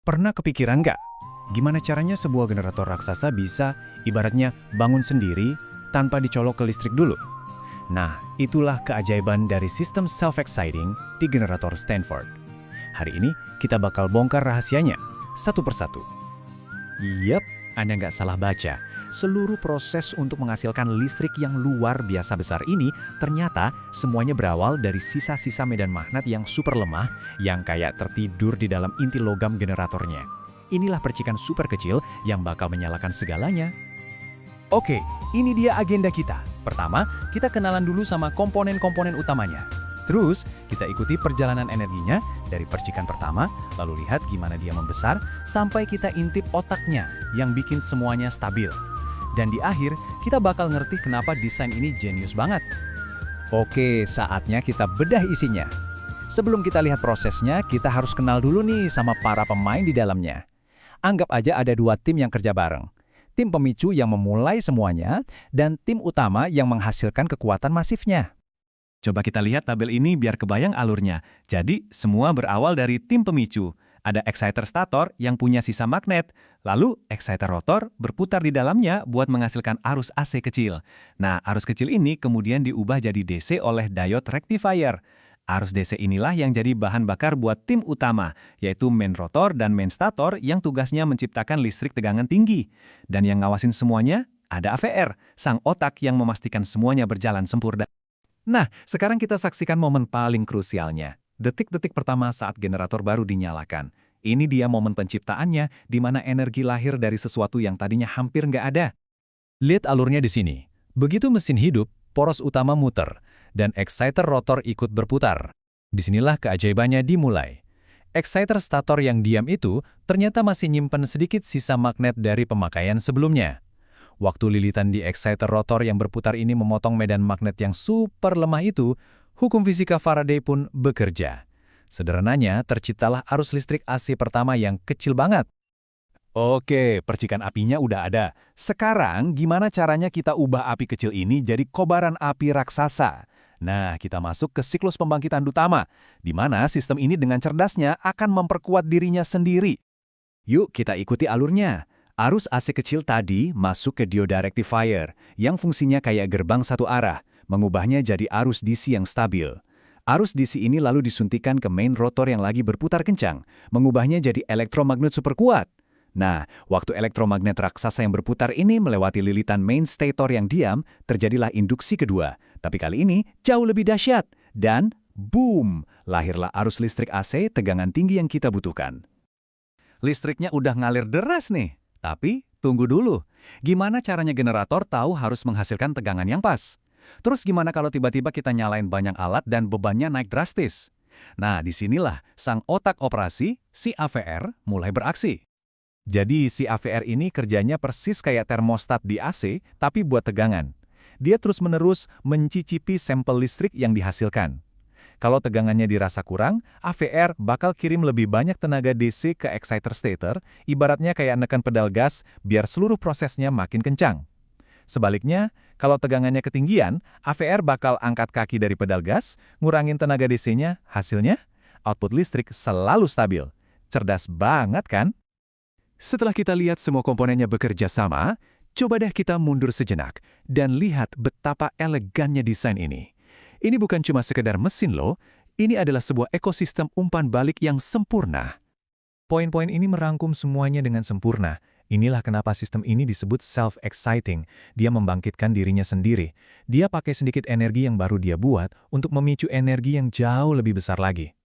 Pernah kepikiran nggak? Gimana caranya sebuah generator raksasa bisa ibaratnya bangun sendiri tanpa dicolok ke listrik dulu? Nah, itulah keajaiban dari sistem self-exciting di generator Stanford. Hari ini kita bakal bongkar rahasianya, satu persatu. Yap, Anda nggak salah baca. Seluruh proses untuk menghasilkan listrik yang luar biasa besar ini ternyata semuanya berawal dari sisa-sisa medan magnet yang super lemah yang kayak tertidur di dalam inti logam generatornya. Inilah percikan super kecil yang bakal menyalakan segalanya. Oke, ini dia agenda kita. Pertama, kita kenalan dulu sama komponen-komponen utamanya. Terus, kita ikuti perjalanan energinya dari percikan pertama, lalu lihat gimana dia membesar, sampai kita intip otaknya yang bikin semuanya stabil. Dan di akhir, kita bakal ngerti kenapa desain ini jenius banget. Oke, saatnya kita bedah isinya. Sebelum kita lihat prosesnya, kita harus kenal dulu nih sama para pemain di dalamnya. Anggap aja ada dua tim yang kerja bareng. Tim pemicu yang memulai semuanya, dan tim utama yang menghasilkan kekuatan masifnya. Coba kita lihat tabel ini biar kebayang alurnya. Jadi, semua berawal dari tim pemicu. Ada exciter stator yang punya sisa magnet, lalu exciter rotor berputar di dalamnya buat menghasilkan arus AC kecil. Nah, arus kecil ini kemudian diubah jadi DC oleh diode rectifier. Arus DC inilah yang jadi bahan bakar buat tim utama, yaitu main rotor dan main stator yang tugasnya menciptakan listrik tegangan tinggi. Dan yang ngawasin semuanya, ada AVR, sang otak yang memastikan semuanya berjalan sempurna. Nah, sekarang kita saksikan momen paling krusialnya. Detik-detik pertama saat generator baru dinyalakan. Ini dia momen penciptaannya, di mana energi lahir dari sesuatu yang tadinya hampir nggak ada. Lihat alurnya di sini. Begitu mesin hidup, poros utama muter, dan exciter rotor ikut berputar. Disinilah keajaibannya dimulai. Exciter stator yang diam itu ternyata masih nyimpen sedikit sisa magnet dari pemakaian sebelumnya. Waktu lilitan di exciter rotor yang berputar ini memotong medan magnet yang super lemah itu, hukum fisika Faraday pun bekerja. Sederhananya, terciptalah arus listrik AC pertama yang kecil banget. Oke, percikan apinya udah ada. Sekarang, gimana caranya kita ubah api kecil ini jadi kobaran api raksasa? Nah, kita masuk ke siklus pembangkitan utama, di mana sistem ini dengan cerdasnya akan memperkuat dirinya sendiri. Yuk, kita ikuti alurnya. Arus AC kecil tadi masuk ke diode rectifier, yang fungsinya kayak gerbang satu arah, mengubahnya jadi arus DC yang stabil. Arus DC ini lalu disuntikan ke main rotor yang lagi berputar kencang, mengubahnya jadi elektromagnet super kuat. Nah, waktu elektromagnet raksasa yang berputar ini melewati lilitan main stator yang diam, terjadilah induksi kedua. Tapi kali ini jauh lebih dahsyat. Dan, boom! Lahirlah arus listrik AC tegangan tinggi yang kita butuhkan. Listriknya udah ngalir deras nih. Tapi, tunggu dulu. Gimana caranya generator tahu harus menghasilkan tegangan yang pas? Terus gimana kalau tiba-tiba kita nyalain banyak alat dan bebannya naik drastis? Nah, disinilah sang otak operasi, si AVR, mulai beraksi. Jadi, si AVR ini kerjanya persis kayak termostat di AC, tapi buat tegangan. Dia terus-menerus mencicipi sampel listrik yang dihasilkan. Kalau tegangannya dirasa kurang, AVR bakal kirim lebih banyak tenaga DC ke exciter stator, ibaratnya kayak neken pedal gas biar seluruh prosesnya makin kencang. Sebaliknya, kalau tegangannya ketinggian, AVR bakal angkat kaki dari pedal gas, ngurangin tenaga DC-nya, hasilnya, output listrik selalu stabil. Cerdas banget kan? Setelah kita lihat semua komponennya bekerja sama, coba deh kita mundur sejenak dan lihat betapa elegannya desain ini. Ini bukan cuma sekedar mesin loh, ini adalah sebuah ekosistem umpan balik yang sempurna. Poin-poin ini merangkum semuanya dengan sempurna. Inilah kenapa sistem ini disebut self-exciting. Dia membangkitkan dirinya sendiri. Dia pakai sedikit energi yang baru dia buat untuk memicu energi yang jauh lebih besar lagi.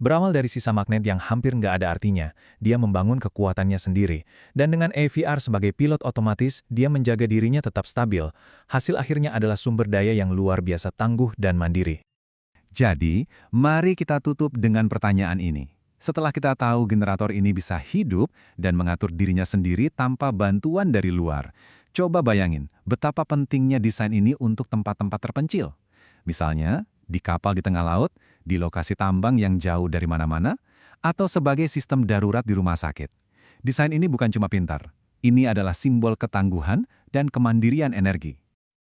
Berawal dari sisa magnet yang hampir nggak ada artinya, dia membangun kekuatannya sendiri. Dan dengan AVR sebagai pilot otomatis, dia menjaga dirinya tetap stabil. Hasil akhirnya adalah sumber daya yang luar biasa tangguh dan mandiri. Jadi, mari kita tutup dengan pertanyaan ini. Setelah kita tahu generator ini bisa hidup dan mengatur dirinya sendiri tanpa bantuan dari luar, coba bayangin betapa pentingnya desain ini untuk tempat-tempat terpencil. Misalnya, di kapal di tengah laut, di lokasi tambang yang jauh dari mana-mana, atau sebagai sistem darurat di rumah sakit. Desain ini bukan cuma pintar, ini adalah simbol ketangguhan dan kemandirian energi.